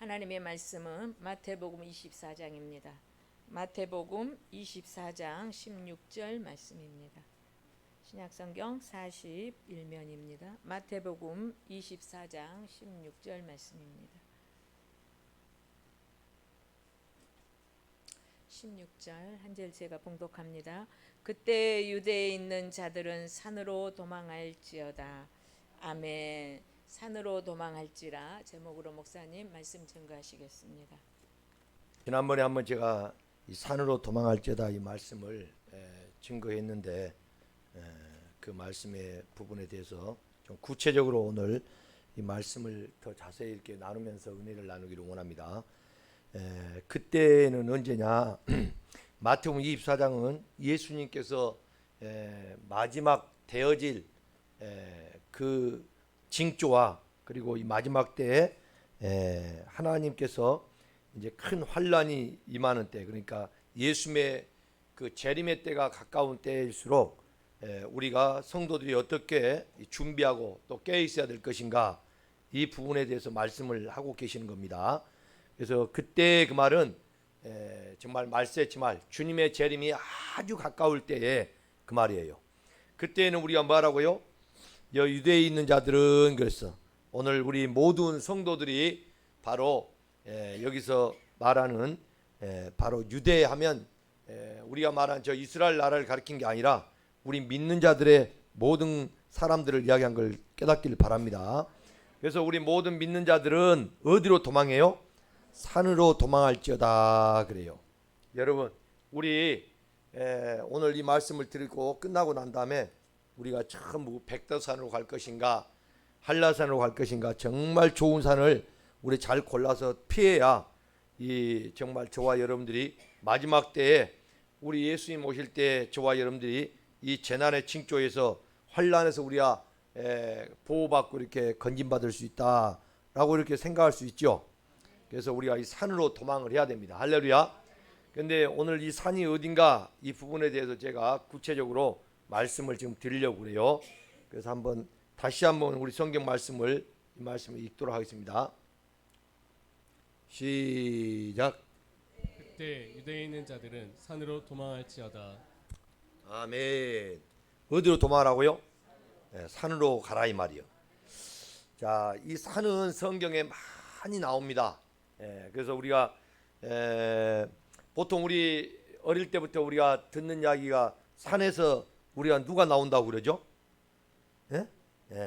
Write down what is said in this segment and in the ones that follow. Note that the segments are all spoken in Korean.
하나님의 말씀은 마태복음 24장입니다. 마태복음 24장 16절 말씀입니다. 신약성경 41면입니다. 마태복음 24장 16절 말씀입니다. 16절 한 절 제가 봉독합니다. 그때 유대에 있는 자들은 산으로 도망할지어다. 아멘. 산으로 도망할지라 제목으로 목사님 말씀 증거하시겠습니다. 지난번에 한번 제가 이 산으로 도망할지어다 이 말씀을 증거했는데 그 말씀의 부분에 대해서 좀 구체적으로 오늘 이 말씀을 더 자세히 이렇게 나누면서 은혜를 나누기를 원합니다. 그때는 언제냐? 마태복음 24장은 예수님께서 마지막 되어질 그 징조와 그리고 이 마지막 때에 하나님께서 이제 큰 환란이 임하는 때, 그러니까 예수님의 그 재림의 때가 가까운 때일수록 우리가 성도들이 어떻게 준비하고 또 깨어 있어야 될 것인가, 이 부분에 대해서 말씀을 하고 계시는 겁니다. 그래서 그때 그 말은 정말 말세치말 주님의 재림이 아주 가까울 때에 그 말이에요. 그때는 우리가 뭐라고요? 유대에 있는 자들은 그랬어. 오늘 우리 모든 성도들이 바로 여기서 말하는 바로 유대하면 우리가 말한 저 이스라엘 나라를 가리킨 게 아니라 우리 믿는 자들의 모든 사람들을 이야기한 걸 깨닫기를 바랍니다. 그래서 우리 모든 믿는 자들은 어디로 도망해요? 산으로 도망할지어다 그래요. 여러분, 우리 오늘 이 말씀을 드리고 끝나고 난 다음에 우리가 전부 백두산으로 갈 것인가 한라산으로 갈 것인가, 정말 좋은 산을 우리 잘 골라서 피해야 이 정말 저와 여러분들이 마지막 때에 우리 예수님 오실 때 저와 여러분들이 이 재난의 징조에서 환란에서 우리가 보호받고 이렇게 건진받을 수 있다라고 이렇게 생각할 수 있죠. 그래서 우리가 이 산으로 도망을 해야 됩니다. 할렐루야. 근데 오늘 이 산이 어딘가 이 부분에 대해서 제가 구체적으로 말씀을 지금 드리려고 그래요. 그래서 다시 한번 우리 성경 말씀을 이 말씀을 읽도록 하겠습니다. 시작. 그때 유대에 있는 자들은 산으로 도망할지어다. 아멘. 어디로 도망하라고요? 산으로 가라 이 말이요. 자, 이 산은 성경에 많이 나옵니다. 그래서 우리가 보통 우리 어릴 때부터 우리가 듣는 이야기가 산에서 우리가 누가 나온다고 그러죠?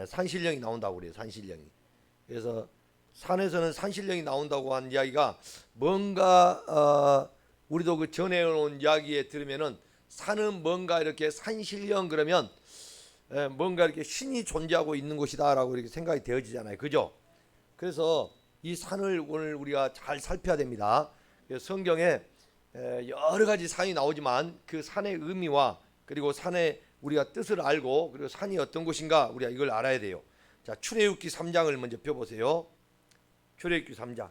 산신령이 나온다고 그래요. 산신령이. 그래서 산에서는 산신령이 나온다고 하는 이야기가 뭔가 우리도 그 전해온 이야기에 들으면은 산은 뭔가 이렇게 산신령 그러면 뭔가 이렇게 신이 존재하고 있는 곳이다라고 이렇게 생각이 되어지잖아요. 그죠? 그래서 이 산을 오늘 우리가 잘 살펴야 됩니다. 성경에 여러 가지 산이 나오지만 그 산의 의미와 그리고 산의 우리가 뜻을 알고 그리고 산이 어떤 곳인가 우리가 이걸 알아야 돼요. 자, 출애굽기 3장을 먼저 펴보세요. 출애굽기 3장.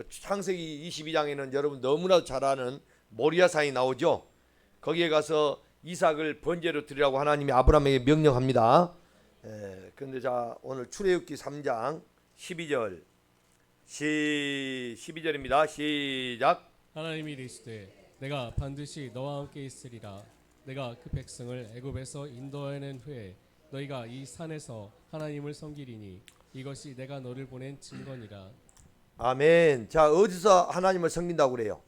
창세기 22장에는 여러분 너무나도 잘 아는 모리아산이 나오죠. 거기에 가서 이삭을 번제로 드리라고 하나님이 아브라함에게 명령합니다. 그런데 자, 오늘 출애굽기 3장 12절 12절입니다. 시작. 하나님이 이르시되 내가 반드시 너와 함께 있으리라. 내가 그 백성을 애굽에서 인도하는 후에 너희가 이 산에서 하나님을 섬기리니 이것이 내가 너를 보낸 증거니라. 아멘. 자, 어디서 하나님을 섬긴다고 그래요?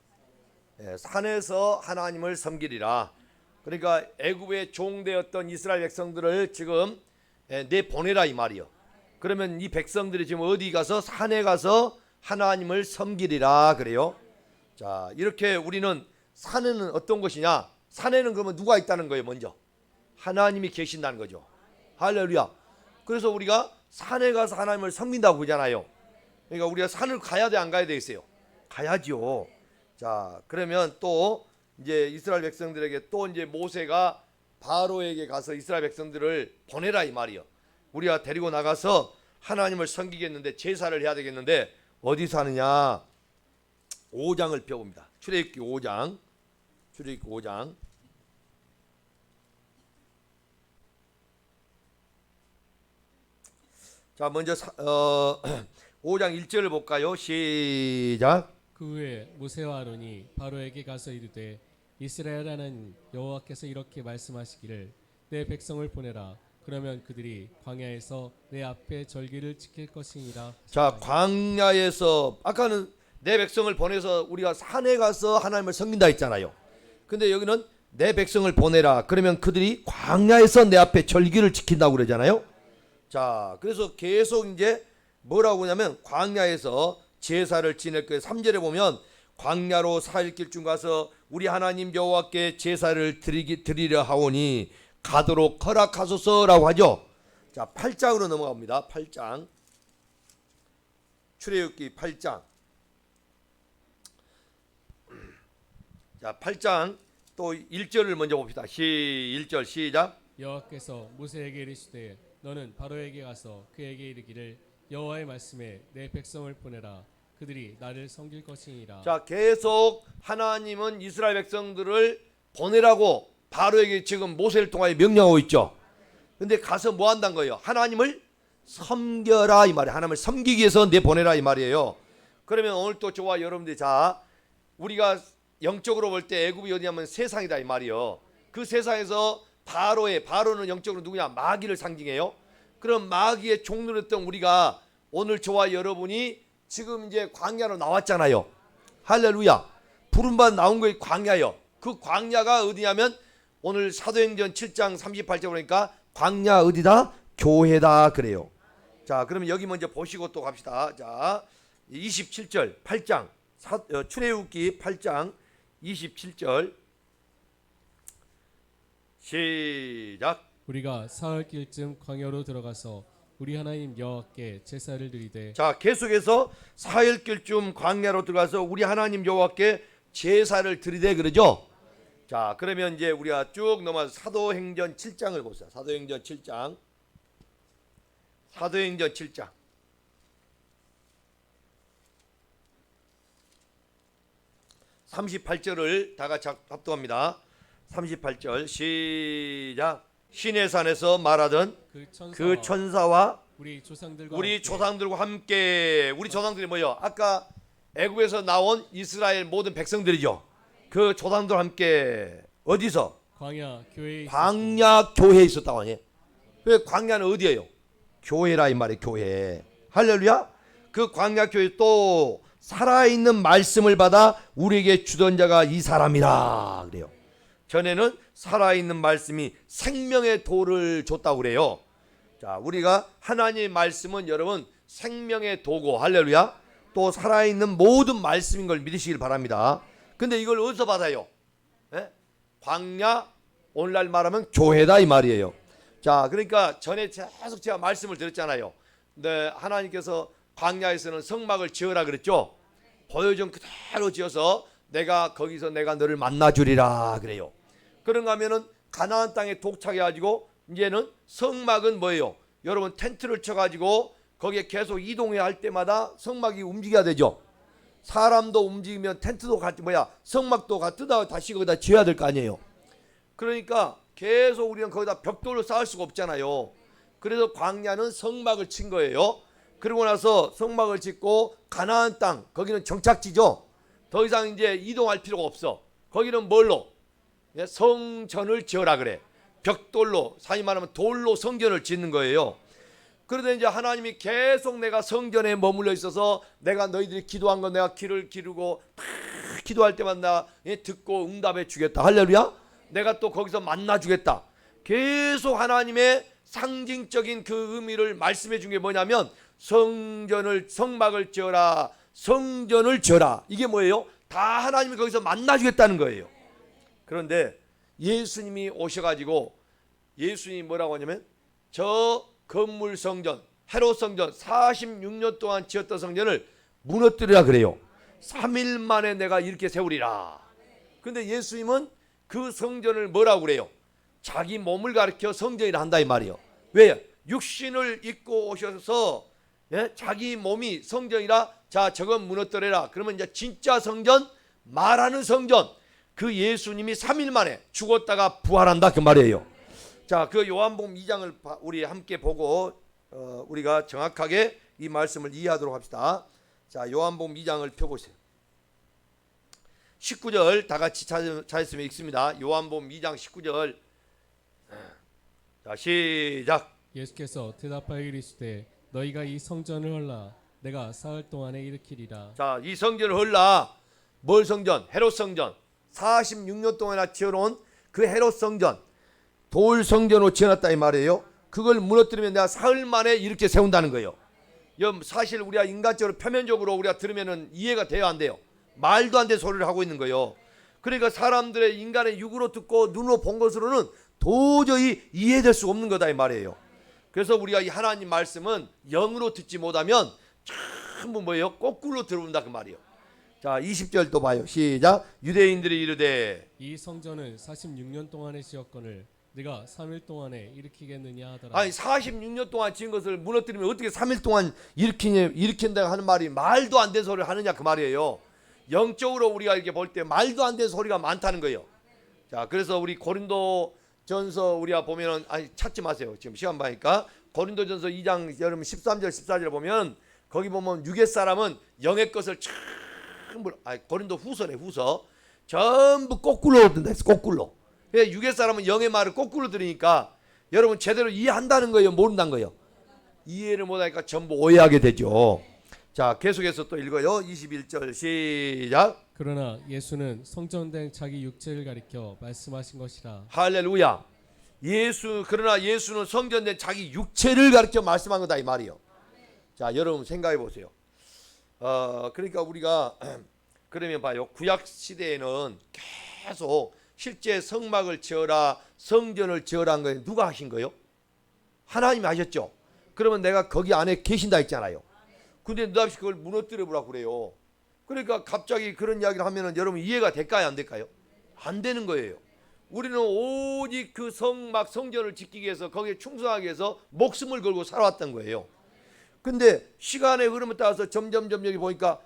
산에서 하나님을 섬기리라. 그러니까 애굽의 종되었던 이스라엘 백성들을 지금 내보내라 이 말이요. 그러면 이 백성들이 지금 어디 가서 산에 가서 하나님을 섬기리라 그래요. 자, 이렇게 우리는 산에는 어떤 것이냐? 산에는 그러면 누가 있다는 거예요? 먼저 하나님이 계신다는 거죠. 할렐루야. 그래서 우리가 산에 가서 하나님을 섬긴다고 그러잖아요. 그러니까 우리가 산을 가야 돼, 안 가야 되겠어요? 가야죠. 자, 그러면 또 이제 이스라엘 백성들에게 또 이제 모세가 바로에게 가서 이스라엘 백성들을 보내라 이 말이요. 우리가 데리고 나가서 하나님을 섬기겠는데 제사를 해야 되겠는데 어디서 하느냐? 5장을 펴봅니다. 출애굽기 5장. 출애굽기 5장. 자, 먼저 5장 1절을 볼까요? 시작. 그 후에 모세와 아론이 바로에게 가서 이르되 이스라엘 하나님 여호와께서 이렇게 말씀하시기를 내 백성을 보내라. 그러면 그들이 광야에서 내 앞에 절기를 지킬 것이니라. 자, 광야에서 아까는 내 백성을 보내서 우리가 산에 가서 하나님을 섬긴다 했잖아요. 근데 여기는 내 백성을 보내라. 그러면 그들이 광야에서 내 앞에 절기를 지킨다고 그러잖아요. 자, 그래서 계속 이제 뭐라고 하냐면 광야에서 제사를 지낼 거예요. 3절에 보면 광야로 4일 길쯤 가서 우리 하나님 여호와께 제사를 드리려 하오니 가도록 허락하소서라고 하죠. 자, 8장으로 넘어갑니다. 8장. 출애굽기 8장. 자, 8장 또 1절을 먼저 봅시다. 1절 시작. 여호와께서 모세에게 이르시되 너는 바로에게 가서 그에게 이르기를 여호와의 말씀에 내 백성을 보내라. 그들이 나를 섬길 것이니라. 자, 계속 하나님은 이스라엘 백성들을 보내라고 바로에게 지금 모세를 통하여 명령하고 있죠. 근데 가서 뭐 한다는 거예요? 하나님을 섬겨라 이 말이에요. 하나님을 섬기기 위해서 내 보내라 이 말이에요. 그러면 오늘 또 저와 여러분들이 자, 우리가 영적으로 볼 때 애굽이 어디냐면 세상이다 이 말이요. 그 세상에서 바로는 영적으로 누구냐? 마귀를 상징해요. 그럼 마귀의 종노릇던 우리가 오늘 저와 여러분이 지금 이제 광야로 나왔잖아요. 할렐루야. 부름받아 나온 거에 광야요. 그 광야가 어디냐면 오늘 사도행전 7장 38절 보니까 광야 어디다? 교회다 그래요. 자, 그러면 여기 먼저 보시고 또 갑시다. 자, 27절 8장 출애굽기 8장 27절 시작. 우리가 사흘길쯤 광야로 들어가서 우리 하나님 여호와께 제사를 드리되. 자, 계속해서 사흘길쯤 광야로 들어가서 우리 하나님 여호와께 제사를 드리되 그러죠. 자, 그러면 이제 우리가 쭉 넘어서 사도행전 7장을 봅시다. 사도행전 7장. 사도행전 7장. 38절을 다 같이 합독합니다. 38절 시작. 시내산에서 말하던 그 천사와 우리 조상들과 함께 우리 조상들이 뭐요? 아까 애굽에서 나온 이스라엘 모든 백성들이죠. 그 조상들과 함께 어디서? 광야 교회에 있었다고 하니. 그 광야는 어디예요? 교회라 이 말이에요. 교회. 할렐루야. 그 광야 교회 또 살아있는 말씀을 받아 우리에게 주던 자가 이 사람이라 그래요. 전에는 살아있는 말씀이 생명의 도를 줬다고 그래요. 자, 우리가 하나님의 말씀은 여러분 생명의 도고 할렐루야. 또 살아있는 모든 말씀인 걸 믿으시길 바랍니다. 근데 이걸 어디서 받아요? 예? 광야, 오늘날 말하면 교회다 이 말이에요. 자, 그러니까 전에 계속 제가 말씀을 드렸잖아요. 근데 하나님께서 광야에서는 성막을 지어라 그랬죠. 보여준 그대로 지어서 내가 거기서 내가 너를 만나주리라 그래요. 그런가 하면은 가나안 땅에 도착해가지고 이제는 성막은 뭐예요? 여러분 텐트를 쳐가지고 거기에 계속 이동해야 할 때마다 성막이 움직여야 되죠. 사람도 움직이면 텐트도 같이 성막도 뜯어 다시 거기다 지어야 될 거 아니에요. 그러니까 계속 우리는 거기다 벽돌을 쌓을 수가 없잖아요. 그래서 광야는 성막을 친 거예요. 그러고 나서 성막을 짓고 가나안 땅 거기는 정착지죠. 더 이상 이제 이동할 필요가 없어. 거기는 뭘로? 성전을 지어라 그래. 벽돌로, 사실 말하면 돌로 성전을 짓는 거예요. 그러다 이제 하나님이 계속 내가 성전에 머물러 있어서 내가 너희들이 기도한 거 내가 귀를 기르고 기도할 때마다 듣고 응답해 주겠다. 할렐루야. 내가 또 거기서 만나 주겠다. 계속 하나님의 상징적인 그 의미를 말씀해 준 게 뭐냐면 성막을 지어라. 성전을 지어라. 이게 뭐예요? 다 하나님이 거기서 만나 주겠다는 거예요. 그런데 예수님이 오셔가지고 예수님이 뭐라고 하냐면 저 건물 성전 헤롯 성전 46년 동안 지었던 성전을 무너뜨리라 그래요. 3일 만에 내가 이렇게 세우리라. 근데 예수님은 그 성전을 뭐라고 그래요? 자기 몸을 가리켜 성전이라 한다 이 말이에요. 왜? 육신을 입고 오셔서 자기 몸이 성전이라 자 저건 무너뜨려라. 그러면 이제 진짜 성전 말하는 성전 그 예수님이 3일 만에 죽었다가 부활한다 그 말이에요. 자, 그 요한복음 2장을 우리 함께 보고 우리가 정확하게 이 말씀을 이해하도록 합시다. 자, 요한복음 2장을 펴보세요. 19절 다 같이 찾았으면 읽습니다. 요한복음 2장 19절. 자, 시작. 예수께서 대답하여 이르시되 너희가 이 성전을 헐라 내가 사흘 동안에 일으키리라. 자, 이 성전을 헐라. 뭘 성전? 헤롯 성전. 46년 동안이나 지어놓은 그 헤롯 성전, 돌 성전으로 지어놨다 이 말이에요. 그걸 무너뜨리면 내가 사흘 만에 이렇게 세운다는 거예요. 사실 우리가 인간적으로 표면적으로 우리가 들으면은 이해가 돼야 안 돼요. 말도 안 되는 소리를 하고 있는 거예요. 그러니까 사람들의 인간의 육으로 듣고 눈으로 본 것으로는 도저히 이해될 수가 없는 거다 이 말이에요. 그래서 우리가 이 하나님 말씀은 영으로 듣지 못하면 전부 뭐예요? 거꾸로 들어온다 그 말이에요. 자, 20절 또 봐요. 시작. 유대인들이 이르되 이 성전을 46년 동안에 지었거늘 네가 3일 동안에 일으키겠느냐 하더라. 아니 46년 동안 지은 것을 무너뜨리면 어떻게 3일 동안 일으킨다 하는 말이 말도 안 되는 소리를 하느냐 그 말이에요. 영적으로 우리가 이렇게 볼 때 말도 안 되는 소리가 많다는 거예요. 자, 그래서 우리 고린도전서 우리가 보면은 찾지 마세요. 지금 시간 봐니까 고린도전서 2장 여러분 13절 14절 보면 거기 보면 육의 사람은 영의 것을 전부 고린도 후서네 후서 전부 거꾸로 듣는다 했어. 거꾸로. 육의 사람은 영의 말을 거꾸로 들으니까 여러분 제대로 이해한다는 거예요, 모른다는 거예요? 이해를 못하니까 전부 오해하게 되죠. 자, 계속해서 또 읽어요. 21절 시작. 그러나 예수는 성전된 자기 육체를 가리켜 말씀하신 것이라. 할렐루야. 그러나 예수는 성전된 자기 육체를 가리켜 말씀한 거다 이 말이요. 자, 여러분 생각해 보세요. 그러니까 우리가 그러면 봐요. 구약 시대에는 계속 실제 성막을 지어라, 성전을 지어라는 건 누가 하신 거예요? 하나님이 하셨죠. 그러면 내가 거기 안에 계신다 했잖아요. 근데 느닷없이 그걸 무너뜨려 보라고 그래요. 그러니까 갑자기 그런 이야기를 하면은 여러분 이해가 될까요, 안 될까요? 안 되는 거예요. 우리는 오직 그 성막 성전을 지키기 위해서 거기에 충성하기 위해서 목숨을 걸고 살아왔던 거예요. 근데 시간의 흐름에 따라서 점점 여기 보니까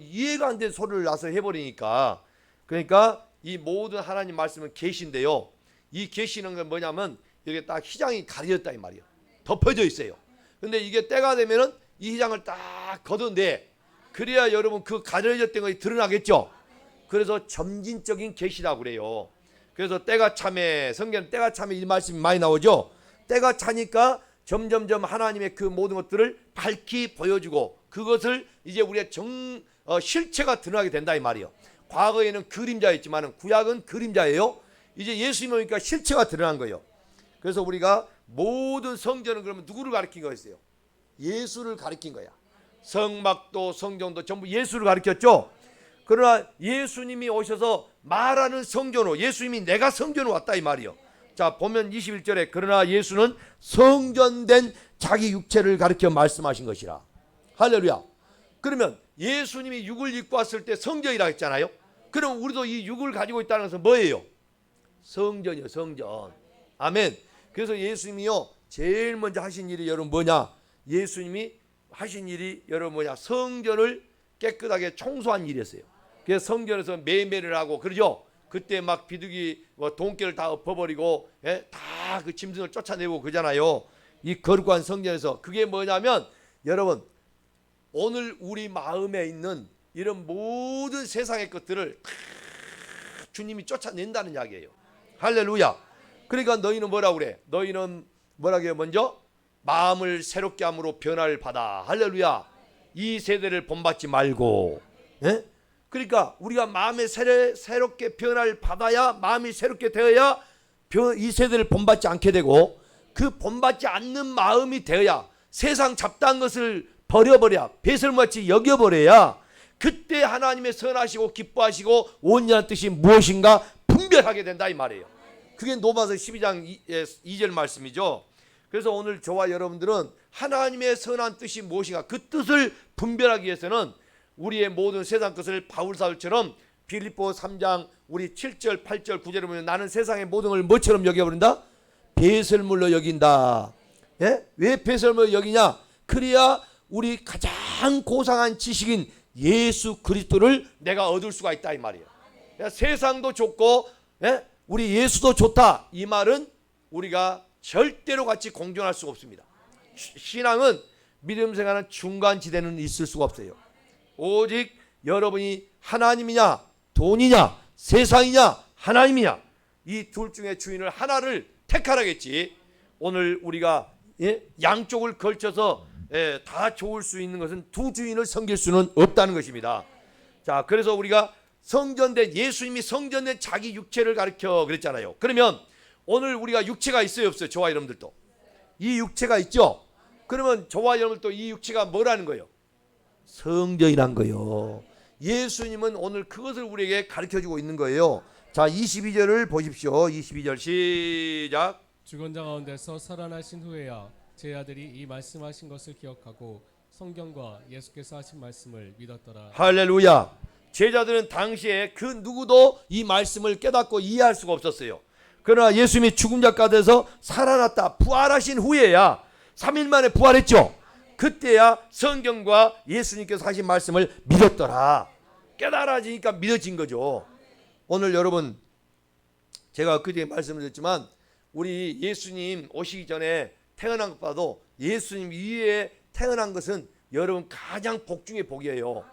이해가 안 되는 소리를 나서 해버리니까, 그러니까 이 모든 하나님 말씀은 계시인데요. 이 계시는 건 뭐냐면 이게 딱 휘장이 가려졌다 이 말이에요. 덮여져 있어요. 근데 이게 때가 되면은 이 휘장을 딱 걷어내. 그래야 여러분 그 가려졌던 것이 드러나겠죠. 그래서 점진적인 계시라고 그래요. 그래서 때가 참에, 성경 때가 참에 이 말씀이 많이 나오죠. 때가 차니까 점점점 하나님의 그 모든 것들을 밝히 보여주고 그것을 이제 우리의 실체가 드러나게 된다 이 말이에요. 과거에는 그림자였지만 구약은 그림자예요. 이제 예수님이 오니까 실체가 드러난 거예요. 그래서 우리가 모든 성전은 그러면 누구를 가리킨 거였어요? 예수를 가리킨 거야. 성막도 성전도 전부 예수를 가리켰죠. 그러나 예수님이 오셔서 말하는 성전으로, 예수님이 내가 성전으로 왔다 이 말이요. 자, 보면 21절에 그러나 예수는 성전된 자기 육체를 가리켜 말씀하신 것이라. 할렐루야. 그러면 예수님이 육을 입고 왔을 때 성전이라 했잖아요. 그럼 우리도 이 육을 가지고 있다는 것은 뭐예요? 성전이요, 성전. 아멘. 그래서 예수님이요 제일 먼저 하신 일이 여러분 뭐냐? 예수님이 하신 일이 여러분 뭐냐? 성전을 깨끗하게 청소한 일이었어요. 그래서 성전에서 매매를 하고 그러죠. 그때 막 비둘기 돈깨를 다 엎어버리고 다 그 짐승을 쫓아내고 그러잖아요. 이 거룩한 성전에서 그게 뭐냐면 여러분 오늘 우리 마음에 있는 이런 모든 세상의 것들을 다 주님이 쫓아낸다는 이야기예요. 할렐루야. 그러니까 너희는 뭐라고 그래? 너희는 뭐라고 해요? 먼저 마음을 새롭게 함으로 변화를 받아. 할렐루야. 이 세대를 본받지 말고. 예? 그러니까 우리가 마음에 새롭게 변화를 받아야, 마음이 새롭게 되어야 이 세대를 본받지 않게 되고, 그 본받지 않는 마음이 되어야 세상 잡다한 것을 버려버려 배설물같이 여겨버려야 그때 하나님의 선하시고 기뻐하시고 온전한 뜻이 무엇인가 분별하게 된다 이 말이에요. 그게 로마서 12장 2절 말씀이죠. 그래서 오늘 저와 여러분들은 하나님의 선한 뜻이 무엇인가 그 뜻을 분별하기 위해서는 우리의 모든 세상 것을 바울사도처럼 빌립보 3장 우리 7절 8절 9절을 보면 나는 세상의 모든 걸 뭐처럼 여겨버린다? 배설물로 여긴다. 예? 왜 배설물로 여기냐? 그래야 우리 가장 고상한 지식인 예수 그리스도를 내가 얻을 수가 있다 이 말이에요. 그러니까 세상도 좋고 우리 예수도 좋다 이 말은 우리가 절대로 같이 공존할 수가 없습니다. 신앙은 믿음 생활은 중간 지대는 있을 수가 없어요. 오직 여러분이 하나님이냐 돈이냐 세상이냐 하나님이냐 이 둘 중에 주인을 하나를 택하라겠지. 오늘 우리가 양쪽을 걸쳐서 다 좋을 수 있는 것은 두 주인을 섬길 수는 없다는 것입니다. 자, 그래서 우리가 성전된 예수님이 성전된 자기 육체를 가르쳐 그랬잖아요. 그러면 오늘 우리가 육체가 있어요 없어요? 저와 여러분들도 이 육체가 있죠. 그러면 저와 여러분들도 이 육체가 뭐라는 거예요? 성전이란 거예요. 예수님은 오늘 그것을 우리에게 가르쳐주고 있는 거예요. 자, 22절을 보십시오. 22절 시작. 죽은 자 가운데서 살아나신 후에야 제 아들이 이 말씀하신 것을 기억하고 성경과 예수께서 하신 말씀을 믿었더라. 할렐루야. 제자들은 당시에 그 누구도 이 말씀을 깨닫고 이해할 수가 없었어요. 그러나 예수님이 죽은 자 가운데서 살아났다 부활하신 후에야 3일 만에 부활했죠. 그때야 성경과 예수님께서 하신 말씀을 믿었더라. 깨달아지니까 믿어진 거죠. 오늘 여러분 제가 그때 말씀을 드렸지만 우리 예수님 오시기 전에 태어난 것보다도 예수님 이후에 태어난 것은 여러분 가장 복 중의 복이에요.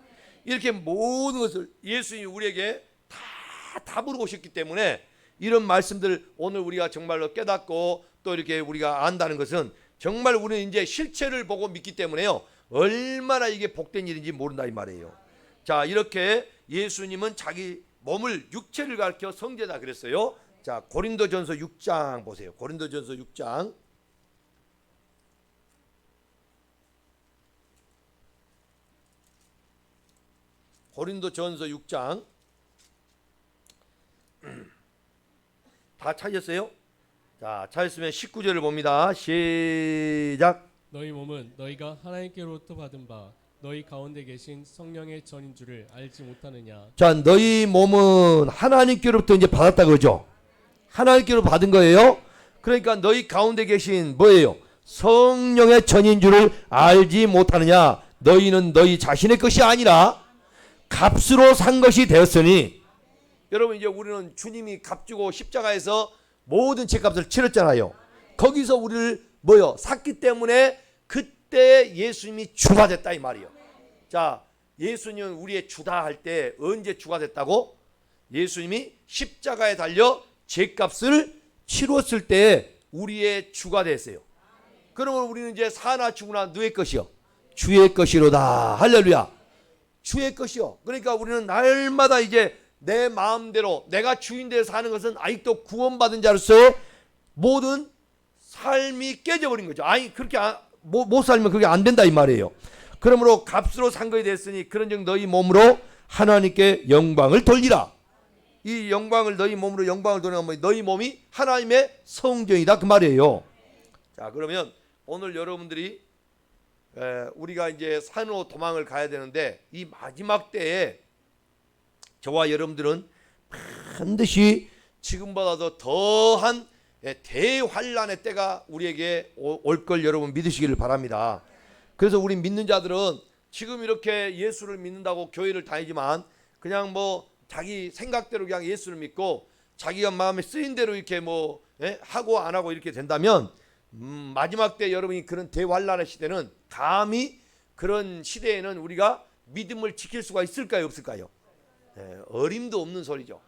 이렇게 모든 것을 예수님이 우리에게 다 답으로 오셨기 때문에 이런 말씀들 오늘 우리가 정말로 깨닫고 또 이렇게 우리가 안다는 것은 정말 우리는 이제 실체를 보고 믿기 때문에요. 얼마나 이게 복된 일인지 모른다 이 말이에요. 자, 이렇게 예수님은 자기 몸을 육체를 가르쳐 성제다 그랬어요. 자, 고린도전서 6장 보세요. 고린도전서 6장. 고린도전서 6장. 다 찾았어요? 자, 찾았으면 19절을 봅니다. 시작. 너희 몸은 너희가 하나님께로부터 받은 바 너희 가운데 계신 성령의 전인 줄을 알지 못하느냐. 자, 너희 몸은 하나님께로부터 이제 받았다 그러죠. 하나님께로 받은 거예요. 그러니까 너희 가운데 계신 뭐예요? 성령의 전인 줄을 알지 못하느냐. 너희는 너희 자신의 것이 아니라 값으로 산 것이 되었으니. 여러분 이제 우리는 주님이 값주고 십자가에서 모든 죄값을 치렀잖아요. 거기서 우리를 뭐요? 샀기 때문에 그때 예수님이 주가 됐다 이 말이에요. 자, 예수님은 우리의 주다 할 때 언제 주가 됐다고? 예수님이 십자가에 달려 죄값을 치렀을 때 우리의 주가 됐어요. 그러면 우리는 이제 사나 죽으나 누의 것이요? 주의 것이로다. 할렐루야. 주의 것이요. 그러니까 우리는 날마다 이제 내 마음대로 내가 주인대로 사는 것은 아직도 구원받은 자로서의 모든 삶이 깨져버린 거죠. 아니 그렇게 못 살면 그게 안 된다 이 말이에요. 그러므로 값으로 산 것이 됐으니 그런즉 너희 몸으로 하나님께 영광을 돌리라. 이 영광을 너희 몸으로 영광을 돌리면 너희 몸이 하나님의 성전이다 그 말이에요. 자, 그러면 오늘 여러분들이 우리가 이제 산으로 도망을 가야 되는데 이 마지막 때에 저와 여러분들은 반드시 지금보다도 더한 대환란의 때가 우리에게 올 걸 여러분 믿으시기를 바랍니다. 그래서 우리 믿는 자들은 지금 이렇게 예수를 믿는다고 교회를 다니지만 그냥 뭐 자기 생각대로 그냥 예수를 믿고 자기가 마음에 쓰인 대로 이렇게 뭐 하고 안 하고 이렇게 된다면 마지막 때 여러분이 그런 대환란의 시대는 감히 그런 시대에는 우리가 믿음을 지킬 수가 있을까요 없을까요? 어림도 없는 소리죠.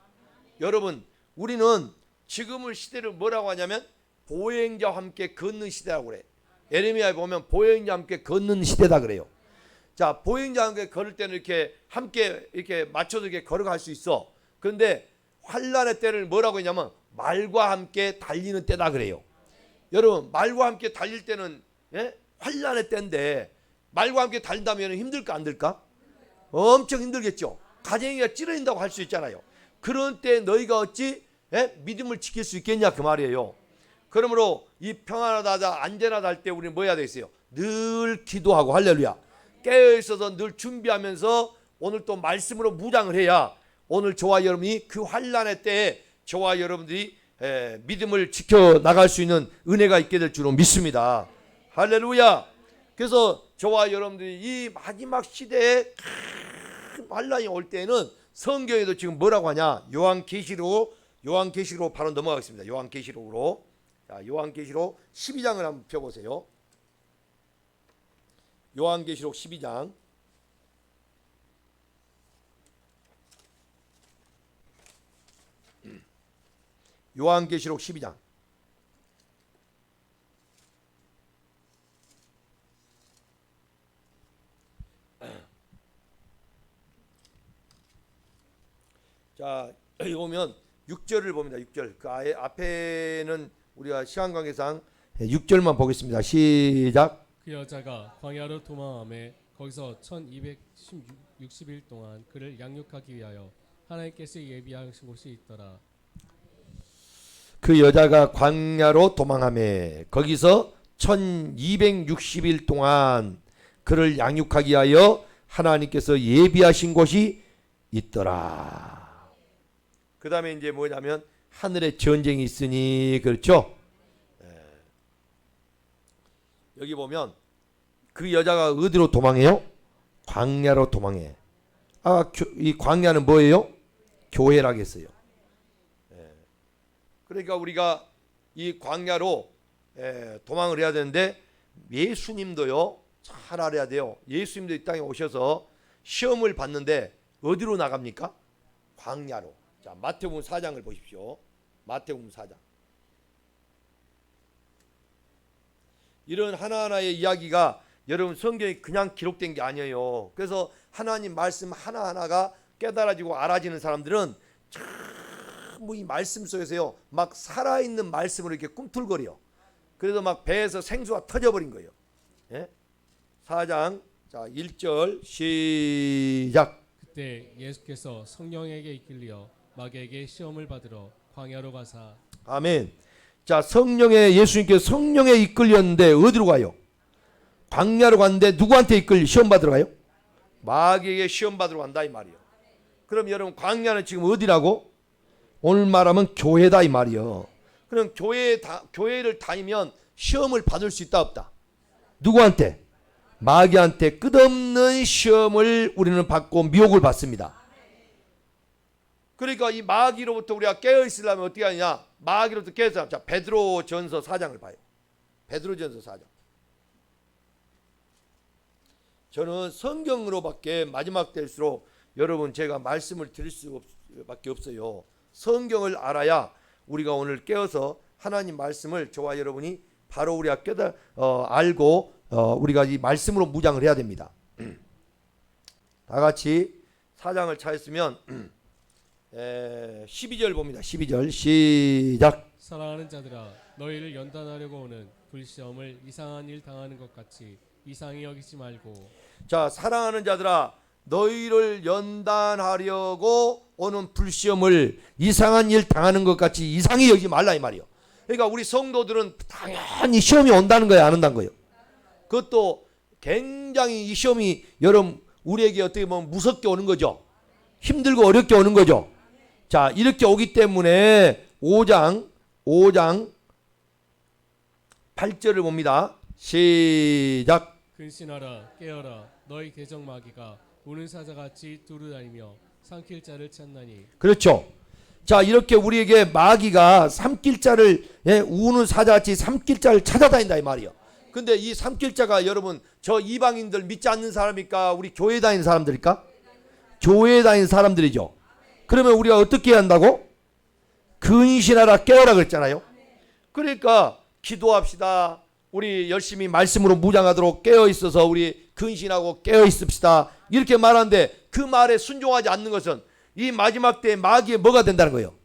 여러분 우리는 지금의 시대를 뭐라고 하냐면 보행자와 함께 걷는 시대라고 그래. 예레미야에 보면 보행자와 함께 걷는 시대다 그래요. 자, 보행자와 함께 걸을 때는 이렇게 함께 이렇게 맞춰서 이렇게 걸어갈 수 있어. 그런데 환란의 때를 뭐라고 했냐면 말과 함께 달리는 때다 그래요. 여러분 말과 함께 달릴 때는 환란의 때인데 말과 함께 달린다면 힘들까 안 들까? 엄청 힘들겠죠. 가정이가 찌르린다고 할 수 있잖아요. 그런 때 너희가 어찌 믿음을 지킬 수 있겠냐 그 말이에요. 그러므로 이 평안하다 안전하다 할 때 우리는 뭐 해야 되겠어요? 늘 기도하고 할렐루야. 깨어있어서 늘 준비하면서 오늘 또 말씀으로 무장을 해야 오늘 저와 여러분이 그 환란의 때에 저와 여러분들이 믿음을 지켜나갈 수 있는 은혜가 있게 될 줄로 믿습니다. 할렐루야. 그래서 저와 여러분들이 이 마지막 시대에 큰 환란이 올 때는 성경에도 지금 뭐라고 하냐? 요한계시록 바로 넘어가겠습니다. 요한계시록으로. 자, 요한계시록 12장을 한번 펴보세요. 요한계시록 12장. 요한계시록 12장. 자, 여기 보면 6절을 봅니다. 6절. 그 아예 앞에는 우리가 시간 관계상 6절만 보겠습니다. 시작. 그 여자가 광야로 도망하며 거기서 1260일 동안 그를 양육하기 위하여 하나님께서 예비하신 곳이 있더라. 그 여자가 광야로 도망하며 거기서 1260일 동안 그를 양육하기 위하여 하나님께서 예비하신 곳이 있더라. 그 다음에 이제 뭐냐면 하늘에 전쟁이 있으니, 그렇죠? 여기 보면 그 여자가 어디로 도망해요? 광야로 도망해. 이 광야는 뭐예요? 교회라겠어요. 그러니까 우리가 이 광야로 도망을 해야 되는데, 예수님도요 잘 알아야 돼요. 예수님도 이 땅에 오셔서 시험을 받는데 어디로 나갑니까? 광야로. 자, 마태복음 4장을 보십시오. 마태복음 4장. 이런 하나하나의 이야기가 여러분 성경에 그냥 기록된 게 아니에요. 그래서 하나님 말씀 하나하나가 깨달아지고 알아지는 사람들은 전부 이 말씀 속에서요 막 살아있는 말씀으로 이렇게 꿈틀거려. 그래서 막 배에서 생수가 터져버린 거예요. 예? 4장 자 1절 시작. 그때 예수께서 성령에게 이끌려 마귀에게 시험을 받으러 광야로 가사. 아멘. 자, 예수님께서 성령에 이끌렸는데 어디로 가요? 광야로 갔는데 누구한테 시험 받으러 가요? 마귀에게 시험 받으러 간다 이 말이에요. 그럼 여러분 광야는 지금 어디라고? 오늘 말하면 교회다 이 말이에요. 그럼 교회를 다니면 시험을 받을 수 있다 없다? 누구한테? 마귀한테 끝없는 시험을 우리는 받고 미혹을 받습니다. 그러니까 이 마귀로부터 우리가 깨어 있으려면 어떻게 하느냐? 마귀로부터 깨어 있으려면 자, 베드로전서 4장을 봐요. 베드로전서 4장. 저는 성경으로밖에 마지막 때일수록 여러분 제가 말씀을 드릴 수밖에 없어요. 성경을 알아야 우리가 오늘 깨어서 하나님 말씀을 저와 여러분이 바로 우리가 알고 우리가 이 말씀으로 무장을 해야 됩니다. 다 같이 4장을 찾았으면 12절 봅니다. 12절 시작. 사랑하는 자들아, 너희를 연단하려고 오는 불시험을 이상한 일 당하는 것 같이 이상히 여기지 말고. 자, 사랑하는 자들아, 너희를 연단하려고 오는 불시험을 이상한 일 당하는 것 같이 이상히 여기지 말라 이 말이요. 그러니까 우리 성도들은 당연히 시험이 온다는 거예요, 안 온다는 거예요? 그것도 굉장히 이 시험이 여러분 우리에게 어떻게 보면 무섭게 오는 거죠. 힘들고 어렵게 오는 거죠. 자, 이렇게 오기 때문에 5장 8절을 봅니다. 시작. 근신하라, 깨어라, 너희 대적 마귀가 우는 사자같이 두루다니며 삼킬 자를 찾나니. 그렇죠. 자, 이렇게 우리에게 마귀가 삼킬 자를 우는 사자같이 삼킬 자를 찾아다닌다 이 말이에요. 근데 이 삼킬 자가 여러분 저 이방인들 믿지 않는 사람일까? 우리 교회 다니는 사람들일까? 교회에 다니는 사람들이죠. 그러면 우리가 어떻게 해야 한다고? 근신하라 깨어라 그랬잖아요. 그러니까 기도합시다. 우리 열심히 말씀으로 무장하도록 깨어 있어서 우리 근신하고 깨어 있읍시다. 이렇게 말하는데 그 말에 순종하지 않는 것은 이 마지막 때에 마귀의 뭐가 된다는 거예요?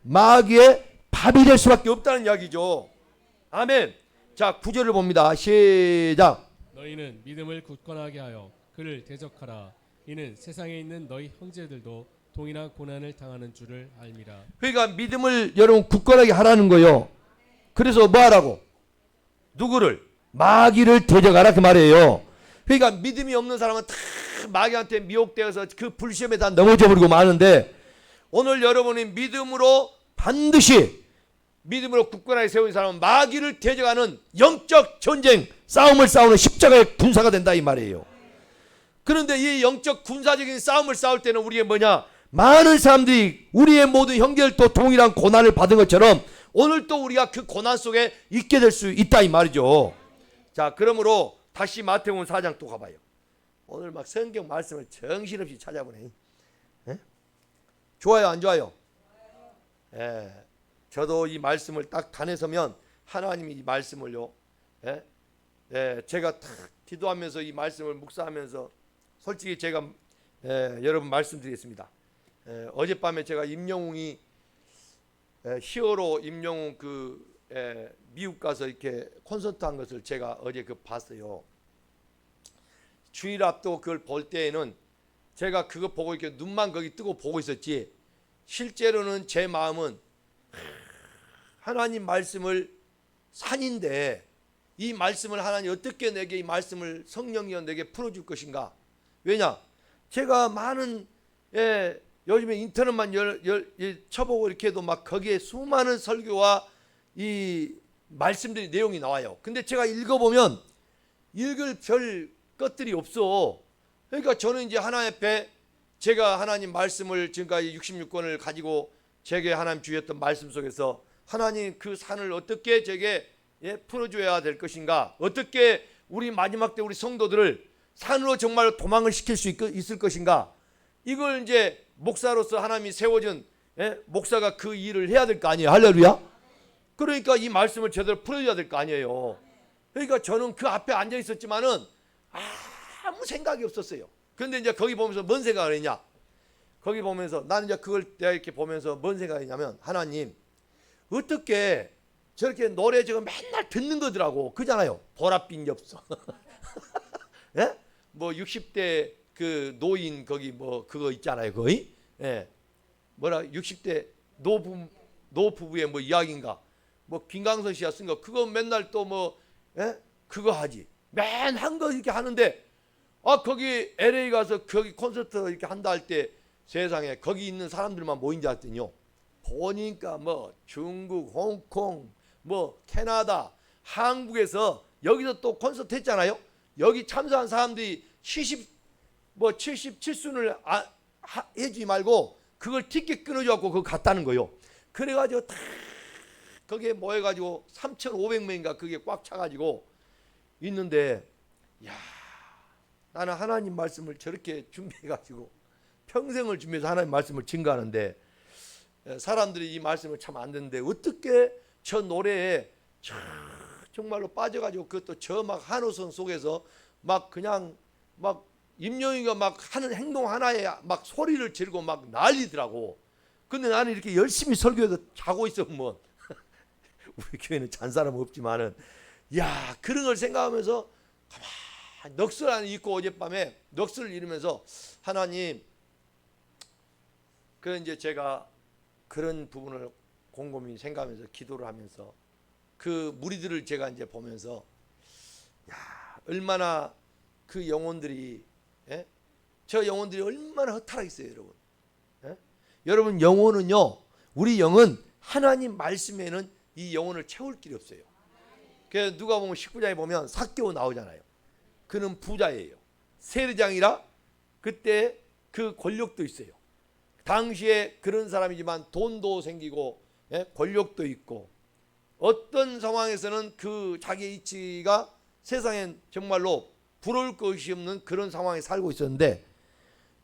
마귀의 밥이 될 수밖에 없다는 이야기죠. 아멘. 자, 9절을 봅니다. 시작. 너희는 믿음을 굳건하게 하여 그를 대적하라. 이는 세상에 있는 너희 형제들도 동일한 고난을 당하는 줄을 알미라. 그러니까 믿음을 여러분 굳건하게 하라는 거예요. 그래서 뭐 하라고? 누구를? 마귀를 대적하라 그 말이에요. 그러니까 믿음이 없는 사람은 다 마귀한테 미혹되어서 그 불시험에 다 넘어져 버리고 마는데, 오늘 여러분이 믿음으로 반드시 믿음으로 굳건하게 세운 사람은 마귀를 대적하는 영적 전쟁 싸움을 싸우는 십자가의 군사가 된다 이 말이에요. 그런데 이 영적 군사적인 싸움을 싸울 때는 우리의 뭐냐? 많은 사람들이 우리의 모든 형제들도 동일한 고난을 받은 것처럼 오늘 또 우리가 그 고난 속에 있게 될 수 있다 이 말이죠. 자, 그러므로 다시 마태복음 4장 또 가봐요. 오늘 막 성경 말씀을 정신없이 찾아보네. 예? 좋아요, 안 좋아요? 예. 저도 이 말씀을 딱 단에 서면 하나님이 이 말씀을요, 예? 예, 제가 딱 기도하면서 이 말씀을 묵상하면서 솔직히 제가 여러분 말씀드리겠습니다. 어젯밤에 제가 임영웅이 히어로 임영웅 미국 가서 이렇게 콘서트 한 것을 제가 어제 봤어요. 주일 앞두고 그걸 볼 때에는 제가 그거 보고 이렇게 눈만 거기 뜨고 보고 있었지, 실제로는 제 마음은 하나님 말씀을 산인데 이 말씀을 하나님 어떻게 내게 이 말씀을 성령이여 내게 풀어줄 것인가. 왜냐, 제가 많은 요즘에 인터넷만 쳐보고 이렇게 해도 막 거기에 수많은 설교와 이 말씀들이 내용이 나와요. 근데 제가 읽어보면 읽을 별 것들이 없어. 그러니까 저는 이제 하나님 앞에 제가 하나님 말씀을 지금까지 66권을 가지고 제게 하나님 주셨던 말씀 속에서 하나님 그 산을 어떻게 제게 풀어줘야 될 것인가, 어떻게 우리 마지막 때 우리 성도들을 산으로 정말 도망을 시킬 수 있을 것인가, 이걸 이제 목사로서 하나님이 세워준 목사가 그 일을 해야 될 거 아니에요. 할렐루야. 그러니까 이 말씀을 제대로 풀어줘야 될 거 아니에요. 그러니까 저는 그 앞에 앉아 있었지만은 아무 생각이 없었어요. 그런데 이제 거기 보면서 뭔 생각을 했냐, 거기 보면서 나는 이제 그걸 내가 이렇게 보면서 뭔 생각이 했냐면, 하나님 어떻게 저렇게 노래 저거 맨날 듣는 거더라고. 그잖아요. 보랏빛 엽서. 예? 뭐 60대 그 노인 거기 뭐 그거 있잖아요. 거의. 예. 뭐라 60대 노부부의 뭐 이야기인가. 뭐 김강선 씨가 쓴 거 그거 맨날 또 뭐 그거 하지. 맨 한 거 이렇게 하는데 거기 LA 가서 거기 콘서트 이렇게 한다 할 때 세상에 거기 있는 사람들만 모인 줄 알았더니요. 보니까 뭐 중국, 홍콩, 뭐 캐나다, 한국에서 여기서 또 콘서트 했잖아요. 여기 참석한 사람들이 77순을 해주지 말고 그걸 티켓 끊어줘갖고 그거 갔다는 거요. 그래가지고 다 거기에 모여가지고 3,500명인가 그게 꽉 차가지고 있는데, 야, 나는 하나님 말씀을 저렇게 준비해가지고 평생을 준비해서 하나님 말씀을 증거하는데 사람들이 이 말씀을 참 안 듣는데 어떻게 저 노래에 정말로 빠져가지고 그것도 저 막 한호선 속에서 막 그냥 막 임영웅이가 막 하는 행동 하나에 막 소리를 지르고 막 난리더라고. 근데 나는 이렇게 열심히 설교해서 자고 있으면 우리 교회는 잔 사람 없지만은, 야, 그런 걸 생각하면서 가만히 넋을 안에 있고 어젯밤에 넋을 잃으면서 하나님, 그런 이제 제가 그런 부분을 곰곰이 생각하면서 기도를 하면서 그 무리들을 제가 이제 보면서, 야, 얼마나 그 영혼들이 저 영혼들이 얼마나 허탈하겠어요, 여러분. 여러분, 영혼은요, 우리 영은 하나님 말씀에는 이 영혼을 채울 길이 없어요. 그래서 누가 보면 19장에 보면 삭개오 나오잖아요. 그는 부자예요. 세리장이라 그때 그 권력도 있어요. 당시에 그런 사람이지만 돈도 생기고 권력도 있고 어떤 상황에서는 그 자기의 이치가 세상엔 정말로 부러울 것이 없는 그런 상황에 살고 있었는데,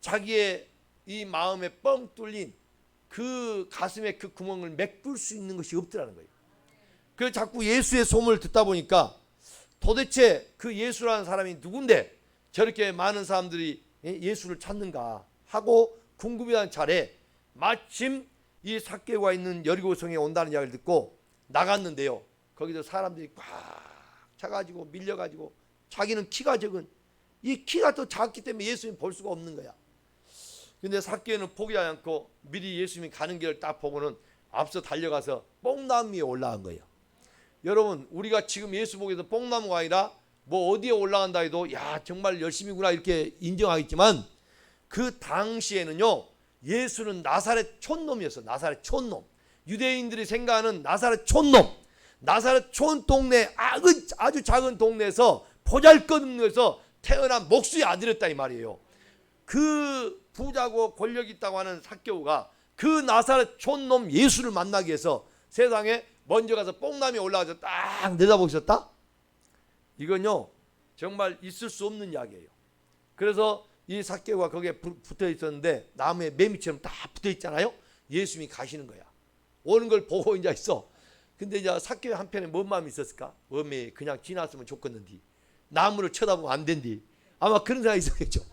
자기의 이 마음에 뻥 뚫린 그 가슴에 그 구멍을 메꿀 수 있는 것이 없더라는 거예요. 그래서 자꾸 예수의 소문을 듣다 보니까 도대체 그 예수라는 사람이 누군데 저렇게 많은 사람들이 예수를 찾는가 하고 궁금해하는 차례 마침 이 삭개오가 있는 여리고성에 온다는 이야기를 듣고 나갔는데요. 거기서 사람들이 꽉 차가지고 밀려가지고 자기는 키가 적은 이 키가 또 작기 때문에 예수님 볼 수가 없는 거야. 근데 삭개오는 포기하지 않고 미리 예수님이 가는 길을 딱 보고는 앞서 달려가서 뽕나무 위에 올라간 거예요. 여러분, 우리가 지금 예수 보기에서 뽕나무가 아니라 뭐 어디에 올라간다 해도 야, 정말 열심히구나 이렇게 인정하겠지만, 그 당시에는요, 예수는 나사렛 촌놈이었어. 나사렛 촌놈. 유대인들이 생각하는 나사렛 촌놈. 나사렛 촌 동네 아주 작은 동네에서 보잘것없는 데서 태어난 목수의 아들이었다 이 말이에요. 그 부자고 권력이 있다고 하는 삭개오가 그 나사렛 촌놈 예수를 만나기 위해서 세상에 먼저 가서 뽕나무에 올라가서 딱 내다보고 있었다. 이건요, 정말 있을 수 없는 이야기예요. 그래서 이 삭개오가 거기에 붙어 있었는데 나무에 매미처럼 다 붙어 있잖아요. 예수님이 가시는 거야. 오는 걸 보고 이제 있어. 근데 이제 삭개오 한편에 뭔 마음이 있었을까? 어메 그냥 지났으면 좋겠는데 나무를 쳐다보면 안 된디. 아마 그런 생각이 있었겠죠.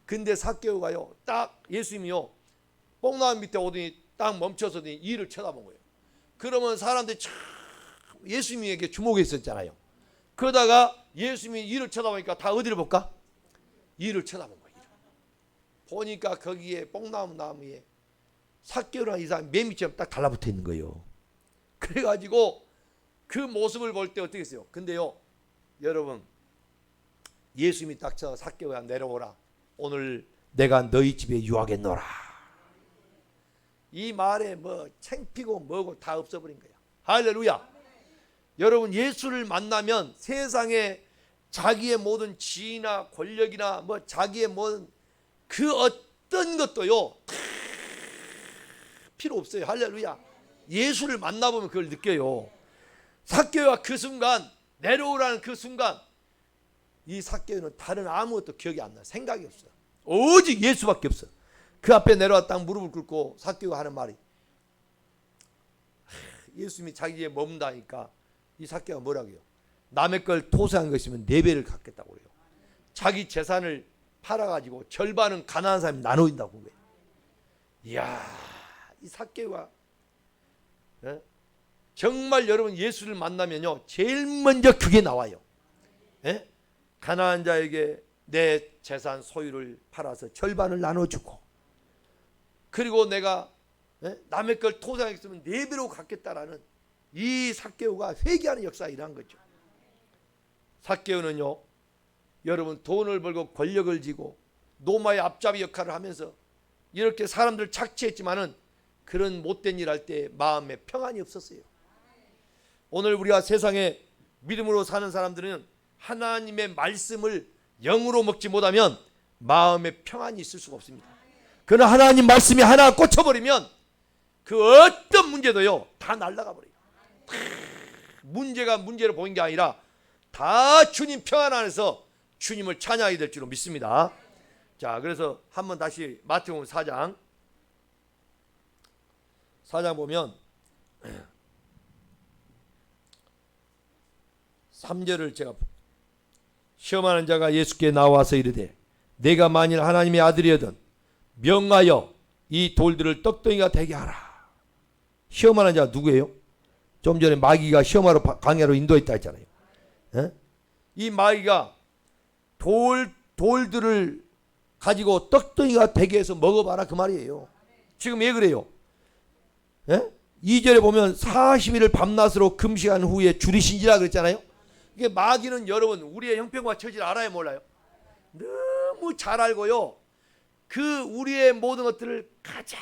근데 삭개오가요, 딱 예수님이요 뽕나무 밑에 오더니 딱 멈춰서 이를 쳐다본 거예요. 그러면 사람들이 참 예수님에게 주목했었잖아요. 그러다가 예수님이 이를 쳐다보니까 다 어디를 볼까? 이를 쳐다본 거예요. 이를. 보니까 거기에 뽕나무 나무에 삭개오라는 이 사람이 매미처럼 딱 달라붙어 있는 거예요. 그래가지고 그 모습을 볼 때 어떻게 했어요? 근데요 여러분, 예수님이 딱 저 삭개오야 내려오라, 오늘 내가 너희 집에 유하겠노라. 이 말에 뭐 창피고 뭐고 다 없어버린 거야. 할렐루야. 여러분, 예수를 만나면 세상에 자기의 모든 지위나 권력이나 뭐 자기의 모든 그 어떤 것도요 다 필요 없어요. 할렐루야. 예수를 만나보면 그걸 느껴요. 삭개오가 그 순간 내려오라는 그 순간 이 삭개오는 다른 아무것도 기억이 안 나. 생각이 없어. 오직 예수밖에 없어. 그 앞에 내려왔다 무릎을 꿇고 삭개오가 하는 말이, 예수님이 자기에 머문다니까 이 삭개오가 뭐라고 해요? 남의 걸 토세한 거 있으면 4배를 갚겠다고 그래요. 자기 재산을 팔아가지고 절반은 가난한 사람이 나눠준다고 그래요. 이야, 이 삭개오가 정말 여러분 예수를 만나면요 제일 먼저 그게 나와요. 가난한 자에게 내 재산 소유를 팔아서 절반을 나눠주고, 그리고 내가 남의 걸 토상했으면 4배로 갚겠다라는 이 삭개오가 회개하는 역사가 일어난 거죠. 삭개오는요 여러분 돈을 벌고 권력을 쥐고 노마의 앞잡이 역할을 하면서 이렇게 사람들 착취했지만은 그런 못된 일 할 때 마음에 평안이 없었어요. 오늘 우리가 세상에 믿음으로 사는 사람들은 하나님의 말씀을 영으로 먹지 못하면 마음에 평안이 있을 수가 없습니다. 그러나 하나님 말씀이 하나 꽂혀버리면 그 어떤 문제도요 다 날아가 버려요. 문제가 문제로 보인 게 아니라 다 주님 평안 안에서 주님을 찬양하게 될 줄로 믿습니다. 자, 그래서 한번 다시 마태복음 4장 보면 3절을 제가, 시험하는 자가 예수께 나와서 이르되 내가 만일 하나님의 아들이거든 명하여 이 돌들을 떡덩이가 되게 하라. 시험하는 자가 누구예요? 좀 전에 마귀가 시험하러 광야로 인도했다 했잖아요. 이 마귀가 돌들을 가지고 떡덩이가 되게 해서 먹어봐라 그 말이에요. 지금 왜 그래요? 2절에 보면 40일을 밤낮으로 금식한 후에 줄이신지라 그랬잖아요. 이게 마귀는 여러분 우리의 형편과 처지를 알아요 몰라요? 너무 잘 알고요. 그 우리의 모든 것들을 가장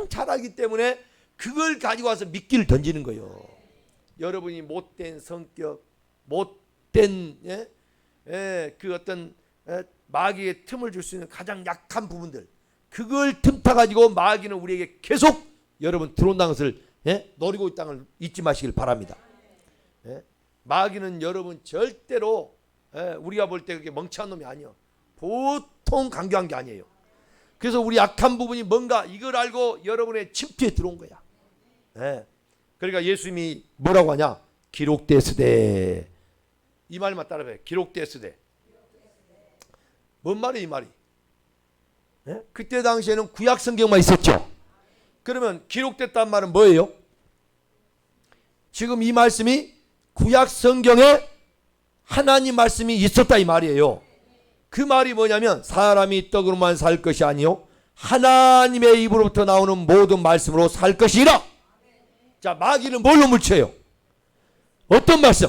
잘 알기 때문에 그걸 가지고 와서 미끼를 던지는 거예요. 여러분이 못된 성격, 못된 그 어떤 마귀의 틈을 줄 수 있는 가장 약한 부분들, 그걸 틈타 가지고 마귀는 우리에게 계속 여러분 들어온다는 것을 노리고 있다는 걸 잊지 마시길 바랍니다. 마귀는 여러분 절대로 우리가 볼 때 그렇게 멍청한 놈이 아니에요. 보통 강교한 게 아니에요. 그래서 우리 약한 부분이 뭔가 이걸 알고 여러분의 침투에 들어온 거야. 그러니까 예수님이 뭐라고 하냐? 기록되으되, 이 말만 따라해요. 기록되으되. 뭔 말이에요 이 말이? 그때 당시에는 구약 성경만 있었죠. 그러면 기록됐단 말은 뭐예요? 지금 이 말씀이 구약 성경에 하나님 말씀이 있었다 이 말이에요. 그 말이 뭐냐면 사람이 떡으로만 살 것이 아니요 하나님의 입으로부터 나오는 모든 말씀으로 살 것이라. 자, 마귀는 뭘로 물쳐요? 어떤 말씀?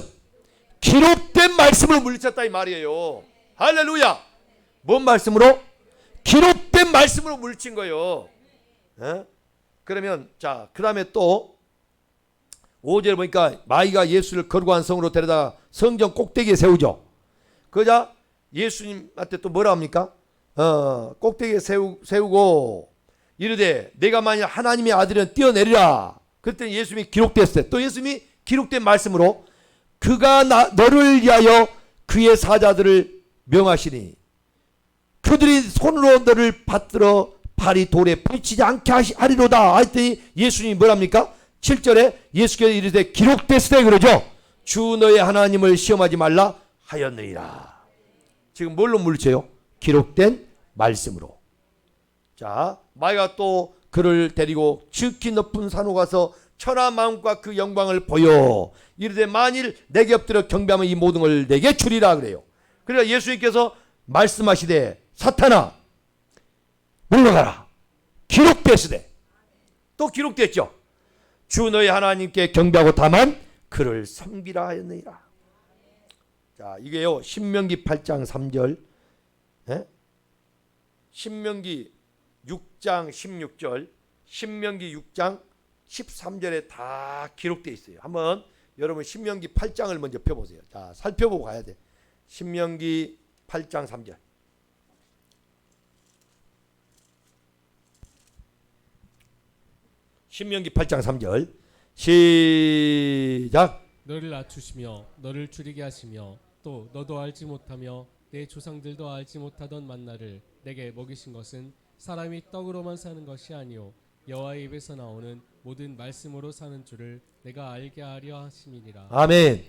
기록된 말씀으로 물리쳤다 이 말이에요. 할렐루야. 뭔 말씀으로? 기록된 말씀으로 물친 거예요. 그러면 자, 그 다음에 또 5절 보니까 마귀가 예수를 거룩한 성으로 데려다가 성전 꼭대기에 세우죠. 그러자 예수님한테 또 뭐라 합니까? 꼭대기에 세우고 이르되 내가 만일 하나님의 아들은 뛰어내리라. 그랬더니 예수님이 기록됐어요. 또 예수님이 기록된 말씀으로 그가 너를 위하여 그의 사자들을 명하시니 그들이 손으로 너를 받들어 발이 돌에 부딪히지 않게 하리로다 했더니 예수님이 뭐랍니까? 7절에 예수께서 이르되 기록됐으되 그러죠. 주 너의 하나님을 시험하지 말라 하였느니라. 지금 뭘로 물리쳐요? 기록된 말씀으로. 자, 마귀가 또 그를 데리고 지극히 높은 산으로 가서 천하 만국과 그 영광을 보여 이르되 만일 내게 엎드려 경배하면 이 모든 걸 내게 주리라 그래요. 그러니까 예수님께서 말씀하시되 사탄아 물러가라. 기록됐으되. 또 기록됐죠. 주 너의 하나님께 경배하고 다만 그를 섬기라 하였느니라. 자, 이게요 신명기 8장 3절, 신명기 6장 16절, 신명기 6장 13절에 다 기록되어 있어요. 한번 여러분 신명기 8장을 먼저 펴보세요. 자, 살펴보고 가야 돼. 신명기 8장 3절. 신명기 8장 3절 시작. 너를 낮추시며 너를 줄이게 하시며 또 너도 알지 못하며 내 조상들도 알지 못하던 만나를 내게 먹이신 것은 사람이 떡으로만 사는 것이 아니요 여호와의 입에서 나오는 모든 말씀으로 사는 줄을 내가 알게 하려 하심이니라. 아멘.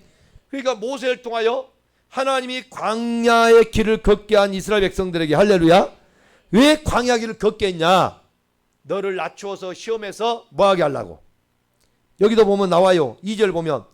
그러니까 모세를 통하여 하나님이 광야의 길을 걷게 한 이스라엘 백성들에게 할렐루야. 왜 광야 길을 걷게 했냐? 너를 낮추어서 시험해서 뭐하게 하려고. 여기도 보면 나와요. 2절 보면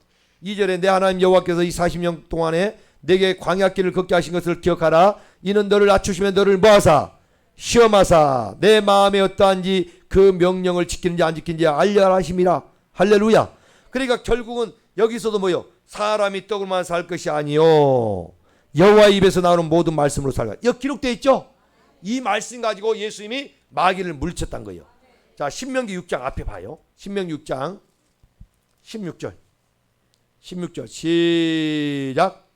2절에 내 하나님 여호와께서 이 40년 동안에 내게 광야 길을 걷게 하신 것을 기억하라. 이는 너를 낮추시면 너를 뭐하사 시험하사 내 마음에 어떠한지 그 명령을 지키는지 안 지키는지 알려라 하심이라. 할렐루야. 그러니까 결국은 여기서도 뭐요? 사람이 떡으로만 살 것이 아니요 여호와의 입에서 나오는 모든 말씀으로 살라. 여기 기록되어 있죠. 이 말씀 가지고 예수님이 마귀를 물리쳤다는 거예요. 자, 신명기 6장 앞에 봐요. 신명기 6장 16절 시작.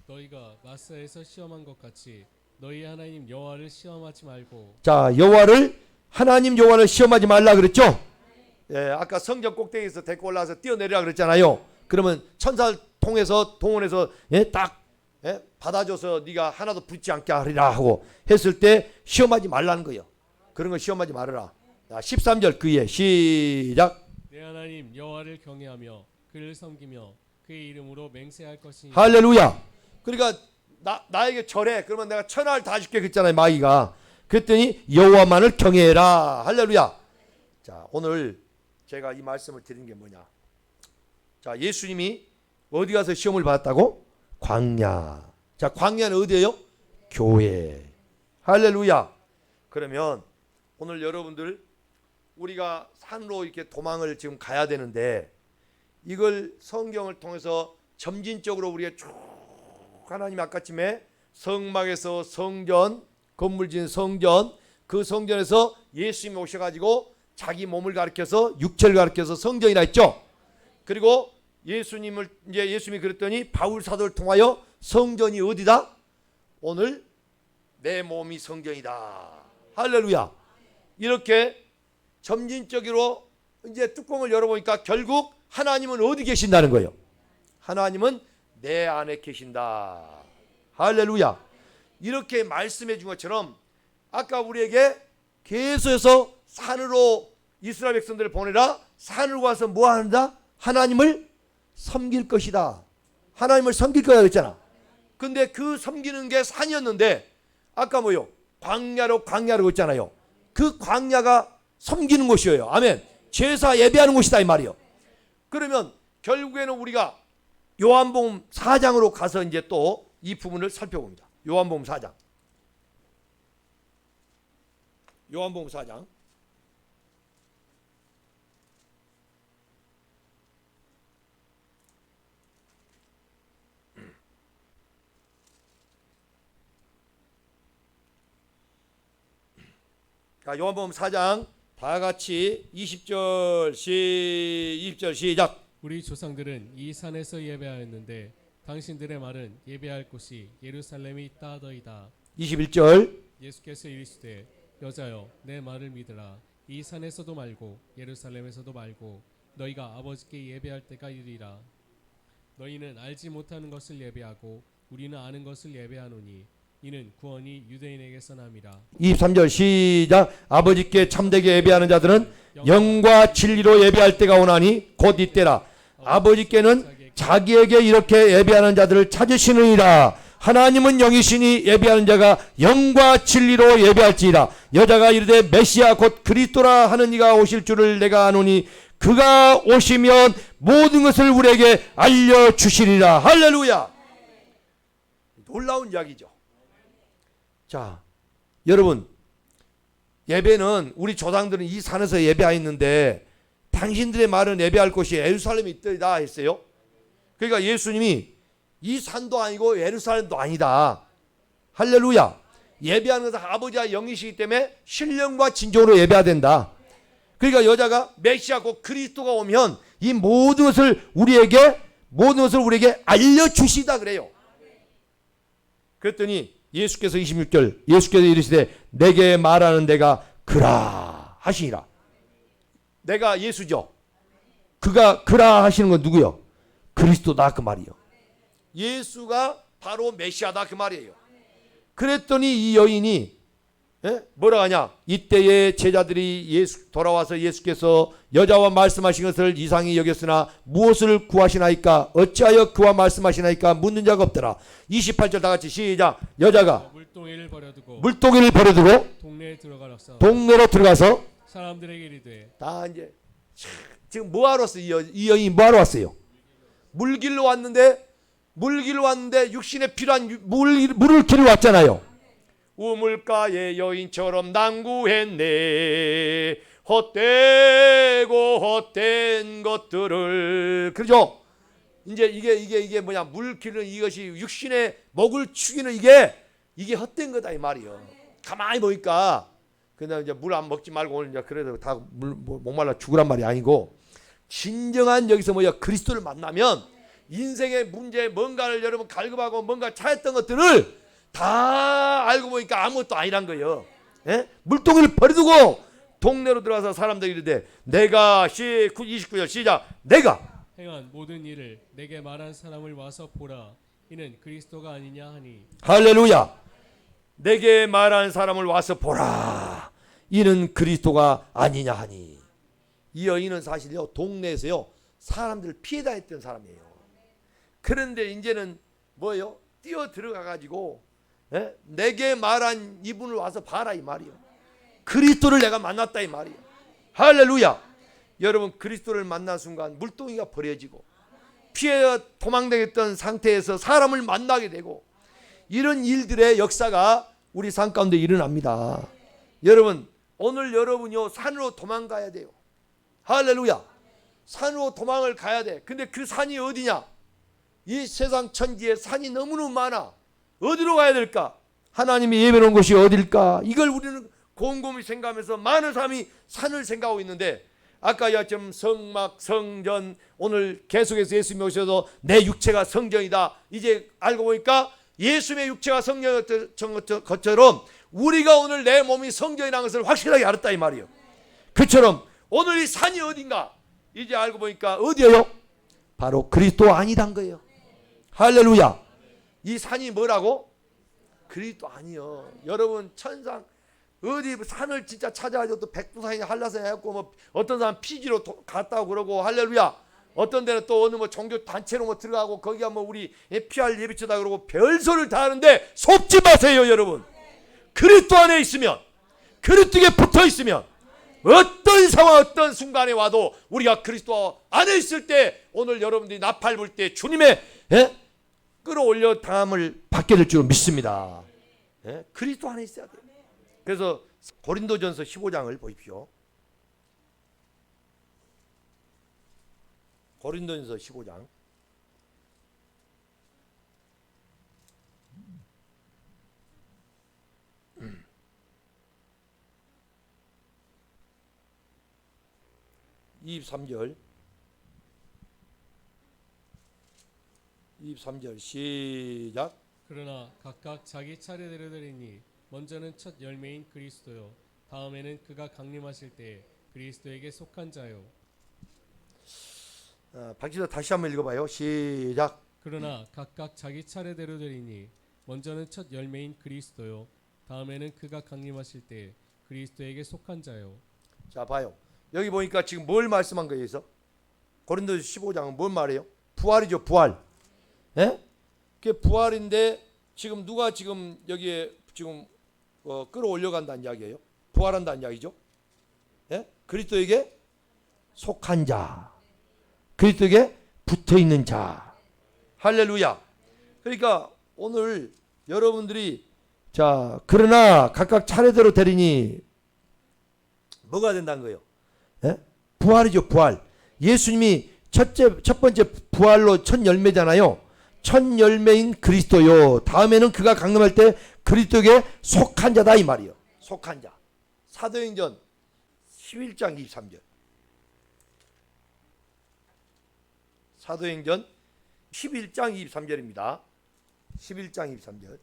너희가 마사에서 시험한 것 같이 너희 하나님 여호와를 시험하지 말고. 자, 여호와를 하나님 여호와를 시험하지 말라 그랬죠. 예, 아까 성전 꼭대기에서 데리고 올라와서 뛰어내리라 그랬잖아요. 그러면 천사를 통해서 동원해서 딱 받아줘서 네가 하나도 붙지 않게 하리라 하고 했을 때 시험하지 말라는 거예요. 그런 거 시험하지 말아라. 자, 13절 그의 시작. 내 하나님 여호와를 경외하며 그를 섬기며 그의 이름으로 맹세할 것이니. 할렐루야. 그러니까 나에게 절해. 그러면 내가 천하를 다 줄게 그랬잖아요. 마귀가. 그랬더니 여호와만을 경외해라. 할렐루야. 자, 오늘 제가 이 말씀을 드리는 게 뭐냐. 자, 예수님이 어디 가서 시험을 받았다고? 광야. 자, 광야는 어디예요? 교회. 할렐루야. 그러면 오늘 여러분들 우리가 산으로 이렇게 도망을 지금 가야 되는데 이걸 성경을 통해서 점진적으로 우리가 쭉 하나님 아까쯤에 성막에서 성전, 건물 지은 성전, 그 성전에서 예수님이 오셔가지고 자기 몸을 가리켜서 육체를 가리켜서 성전이라 했죠. 그리고 예수님을 이제 예수님이 그랬더니 바울 사도를 통하여 성전이 어디다? 오늘 내 몸이 성전이다. 할렐루야. 이렇게 점진적으로 이제 뚜껑을 열어보니까 결국 하나님은 어디 계신다는 거예요. 하나님은 내 안에 계신다. 할렐루야. 이렇게 말씀해 준 것처럼 아까 우리에게 계속해서 산으로 이스라엘 백성들을 보내라. 산으로 가서 뭐 한다? 하나님을 섬길 것이다. 하나님을 섬길 거야 그랬잖아. 근데 그 섬기는 게 산이었는데 아까 뭐요? 광야로 했잖아요. 그 광야가 섬기는 곳이에요. 아멘. 제사 예배하는 곳이다 이 말이요. 그러면 결국에는 우리가 요한복음 4장으로 가서 이제 또 이 부분을 살펴봅니다. 요한복음 4장. 요한복음 4장. 자, 요한복음 4장 다 같이 20절 시작. 우리 조상들은 이 산에서 예배하였는데 당신들의 말은 예배할 곳이 예루살렘이 있다 하더이다. 21절. 예수께서 이르시되 여자여 내 말을 믿으라. 이 산에서도 말고 예루살렘에서도 말고 너희가 아버지께 예배할 때가 이르리라. 너희는 알지 못하는 것을 예배하고 우리는 아는 것을 예배하노니 이는 구원이 유대인에게서 남이라. 23절 시작. 아버지께 참되게 예배하는 자들은 영과 진리로 예배할 때가 오나니 곧 이때라. 아버지께는 자기에게 이렇게 예배하는 자들을 찾으시느니라. 하나님은 영이시니 예배하는 자가 영과 진리로 예배할지니라. 여자가 이르되 메시아 곧 그리스도라 하는 이가 오실 줄을 내가 아노니 그가 오시면 모든 것을 우리에게 알려주시리라. 할렐루야. 놀라운 이야기죠. 자, 여러분, 예배는 우리 조상들은 이 산에서 예배하였는데 당신들의 말은 예배할 곳이 예루살렘에 있다 했어요. 그러니까 예수님이 이 산도 아니고 예루살렘도 아니다. 할렐루야. 예배하는 것은 아버지와 영이시기 때문에 신령과 진정으로 예배해야 된다. 그러니까 여자가 메시아 곧 그리스도가 오면 이 모든 것을 우리에게 알려주시다 그래요. 그랬더니 예수께서 26절 예수께서 이르시되 내게 말하는 데가 그라 하시니라. 내가 예수죠. 그가 그라 하시는 건 누구요? 그리스도다 그 말이요. 예수가 바로 메시아다 그 말이에요. 그랬더니 이 여인이 뭐라 하냐? 이때에 제자들이 돌아와서 예수께서 여자와 말씀하신 것을 이상히 여겼으나 무엇을 구하시나이까? 어찌하여 그와 말씀하시나이까? 묻는 자가 없더라. 28절 다 같이 시작. 여자가 물동이를 버려두고 동네로 들어가서 사람들에게 이르되 다 이제 지금 뭐하러 왔어요? 이 여인이 뭐하러 왔어요? 물길로 왔는데 육신에 필요한 물을 길러 왔잖아요. 우물가의 여인처럼 난구했네. 헛되고 헛된 것들을. 그죠? 이제 이게 뭐냐? 물 기르는 이것이 육신의 목을 축이는 이게 헛된 거다 이 말이요. 가만히 보니까 그냥 이제 물 안 먹지 말고 오늘 이제 그래도 다 목말라 죽으란 말이 아니고 진정한 여기서 뭐야? 그리스도를 만나면 인생의 문제 뭔가를 여러분 갈급하고 뭔가 찾았던 것들을 다 알고 보니까 아무것도 아니란 거예요. 예? 물동이를 버려두고 동네로 들어가서 사람들이 이르되 내가 29절 시작. 내가 행한 모든 일을 내게 말한 사람을 와서 보라. 이는 그리스도가 아니냐 하니. 할렐루야. 내게 말한 사람을 와서 보라. 이는 그리스도가 아니냐 하니. 이 여인은 사실요 동네에서요 사람들을 피해 다녔던 사람이에요. 그런데 이제는 뭐예요? 뛰어 들어가 가지고 내게 말한 이분을 와서 봐라 이 말이요. 그리스도를 내가 만났다 이 말이요. 할렐루야. 여러분 그리스도를 만난 순간 물동이가 버려지고 피해 도망다녔던 상태에서 사람을 만나게 되고 이런 일들의 역사가 우리 삶 가운데 일어납니다. 여러분 오늘 여러분요 산으로 도망가야 돼요. 할렐루야. 산으로 도망을 가야 돼. 근데 그 산이 어디냐? 이 세상 천지에 산이 너무너무 많아. 어디로 가야 될까? 하나님이 예배놓은 곳이 어딜까? 이걸 우리는 곰곰이 생각하면서 많은 사람이 산을 생각하고 있는데 아까 좀 성막, 성전 오늘 계속해서 예수님이 오셔서 내 육체가 성전이다. 이제 알고 보니까 예수님의 육체가 성전인 것처럼 우리가 오늘 내 몸이 성전이라는 것을 확실하게 알았다 이 말이에요. 그처럼 오늘 이 산이 어딘가 이제 알고 보니까 어디예요? 바로 그리스도 아니란 거예요. 할렐루야. 이 산이 뭐라고? 그리스도 아니요. 여러분 천상 어디 산을 진짜 찾아가지고 또 백두산이나 한라산에 해갖고 뭐 어떤 사람 피지로 갔다고 그러고 할렐루야. 어떤 데는 또 어느 뭐 종교 단체로 뭐 들어가고 거기가 뭐 우리 피할 예비처다 그러고 별소를 다 하는데 속지 마세요 여러분. 그리스도 안에 있으면 그리스도에 붙어 있으면 어떤 상황 어떤 순간에 와도 우리가 그리스도 안에 있을 때 오늘 여러분들이 나팔 불 때 주님의 끌어올려 당함을 받게 될 줄 믿습니다. 그리스도 안에 있어야 돼요. 그래서 고린도전서 15장을 보십시오. 고린도전서 15장 23절 시작. 그러나 각각 자기 차례대로 되리니 먼저는 첫 열매인 그리스도요 다음에는 그가 강림하실 때 그리스도에게 속한 자요. 박지도 다시 한번 읽어봐요. 시작. 그러나 각각 자기 차례대로 되리니 먼저는 첫 열매인 그리스도요 다음에는 그가 강림하실 때 그리스도에게 속한 자요. 자 봐요. 여기 보니까 지금 뭘 말씀한 거예요? 여기서 고린도서 15장은 뭘 말해요? 부활이죠. 부활. 예? 그게 부활인데 지금 누가 지금 여기에 지금 끌어올려 간다는 이야기예요. 부활한다는 이야기죠. 예? 그리스도에게 속한 자, 그리스도에게 붙어 있는 자. 할렐루야. 그러니까 오늘 여러분들이 자 그러나 각각 차례대로 되리니 뭐가 된다는 거예요? 예? 부활이죠. 부활. 예수님이 첫 번째 부활로 첫 열매잖아요. 첫 열매인 그리스도요. 다음에는 그가 강림할 때 그리스도에게 속한 자다 이 말이요. 속한 자. 사도행전 11장 23절. 사도행전 11장 23절입니다. 11장 23절.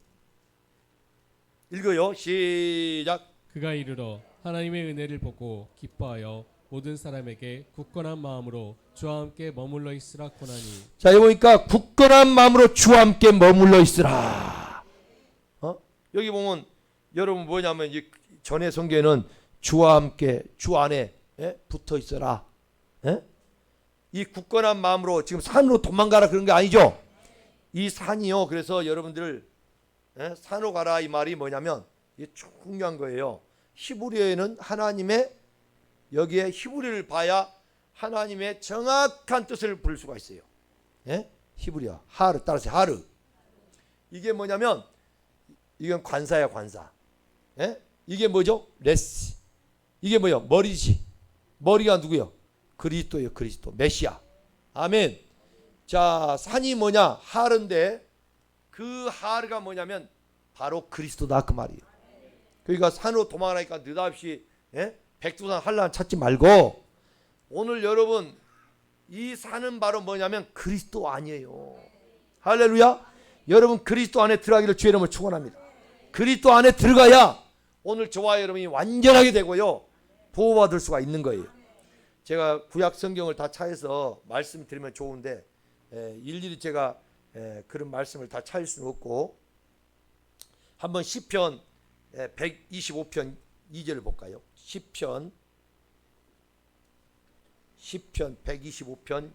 읽어요. 시작. 그가 이르러 하나님의 은혜를 보고 기뻐하여 모든 사람에게 굳건한 마음으로 주와 함께 머물러 있으라 고나니. 자, 여기 보니까 굳건한 마음으로 주와 함께 머물러 있으라. 여기 보면 여러분 뭐냐면 이 전에 성경에는 주와 함께 주 안에 붙어 있어라. 이 굳건한 마음으로 지금 산으로 도망가라 그런 게 아니죠. 이 산이요. 그래서 여러분들 산으로 가라 이 말이 뭐냐면 이게 중요한 거예요. 히브리어에는 하나님의 여기에 히브리를 봐야 하나님의 정확한 뜻을 부를 수가 있어요. 히브리어 하르 따라서 하르. 이게 뭐냐면 이건 관사야 관사. 이게 뭐죠? 레스. 이게 뭐요? 머리지. 머리가 누구요? 그리스도예요. 그리스도 메시아. 아멘. 자 산이 뭐냐? 하르인데 그 하르가 뭐냐면 바로 그리스도다 그 말이에요. 그러니까 산으로 도망가니까 느닷없이 백두산 한란 찾지 말고 오늘 여러분 이 산은 바로 뭐냐면 그리스도 아니에요. 할렐루야. 여러분 그리스도 안에 들어가기를 주의 이름으로 축원합니다. 그리스도 안에 들어가야 오늘 저와 여러분이 완전하게 되고요 보호받을 수가 있는 거예요. 제가 구약 성경을 다 차해서 말씀드리면 좋은데 일일이 제가 그런 말씀을 다 찾을 수는 없고 한번 시편 125편 2절을 볼까요? 시편 125편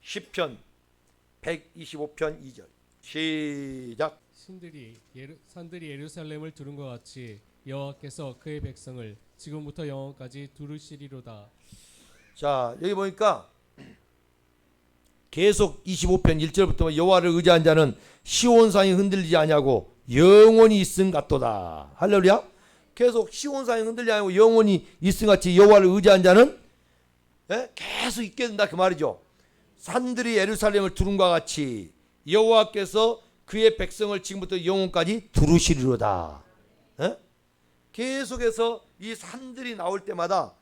시편 125편 2절 시작. 산들이 예루살렘을 두른 것 같이 여호와께서 그의 백성을 지금부터 영원까지 두르시리로다. 자 여기 보니까 계속 25편 1절부터 여호와를 의지한 자는 시온산이 흔들리지 아니하고 영원히 있음 같도다. 할렐루야. 계속 시온산이 흔들리지 아니하고 영원히 있음 같이 여호와를 의지한 자는 계속 있게 된다 그 말이죠. 산들이 예루살렘을 두른 것 같이 여호와께서 그의 백성을 지금부터 영원까지 두르시리로다. 계속해서 이 산들이 나올 때마다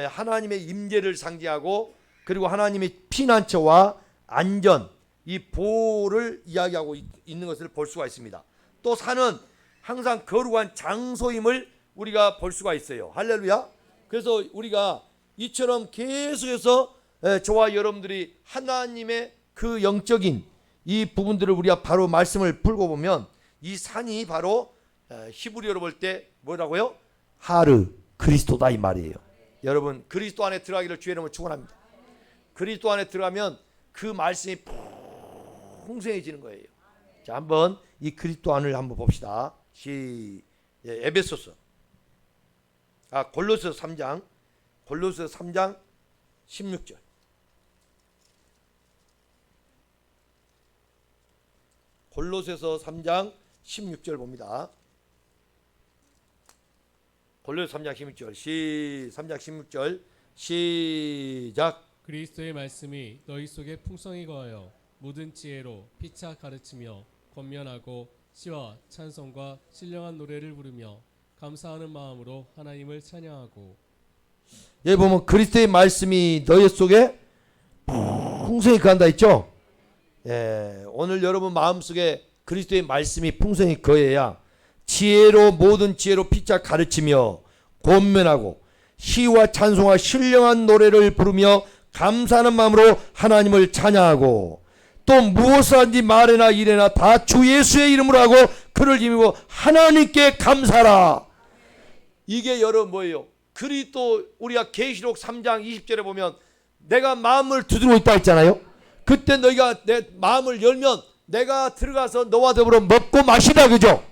하나님의 임재를 상징하고 그리고 하나님의 피난처와 안전 이 보호를 이야기하고 있는 것을 볼 수가 있습니다. 또 산은 항상 거룩한 장소임을 우리가 볼 수가 있어요. 할렐루야. 그래서 우리가 이처럼 계속해서 저와 여러분들이 하나님의 그 영적인 이 부분들을 우리가 바로 말씀을 풀고 보면 이 산이 바로 히브리어로 볼 때 뭐라고요? 하르 그리스도다 이 말이에요. 여러분 그리스도 안에 들어가기를 주의 이름으로 축원합니다. 그리스도 안에 들어가면 그 말씀이 풍성해지는 거예요. 자 한번 이 그리스도 안을 한번 봅시다. 에베소서 골로새서 3장 16절 골로새서 3장 16절 봅니다. 골로새 3장 16절 3장 16절 시작. 그리스도의 말씀이 너희 속에 풍성히 거하여 모든 지혜로 피차 가르치며 권면하고 시와 찬송과 신령한 노래를 부르며 감사하는 마음으로 하나님을 찬양하고. 여기 보면 그리스도의 말씀이 너희 속에 풍성히 거한다 했죠. 오늘 여러분 마음속에 그리스도의 말씀이 풍성히 거해야 지혜로 모든 지혜로 피차 가르치며 권면하고 시와 찬송과 신령한 노래를 부르며 감사하는 마음으로 하나님을 찬양하고 또 무엇을 하든지 말이나 일에나 다 주 예수의 이름으로 하고 그를 힘입어 하나님께 감사하라. 이게 여러분 뭐예요? 그리스도 우리가 계시록 3장 20절에 보면 내가 마음을 두드리고 있다 했잖아요. 그때 너희가 내 마음을 열면 내가 들어가서 너와 더불어 먹고 마시라, 그죠?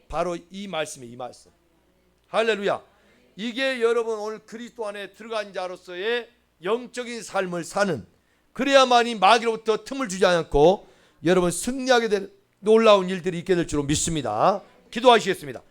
바로 이 말씀이에요. 이 말씀. 할렐루야. 이게 여러분 오늘 그리스도 안에 들어간 자로서의 영적인 삶을 사는, 그래야만이 마귀로부터 틈을 주지 않고 여러분 승리하게 될 놀라운 일들이 있게 될 줄로 믿습니다. 기도하시겠습니다.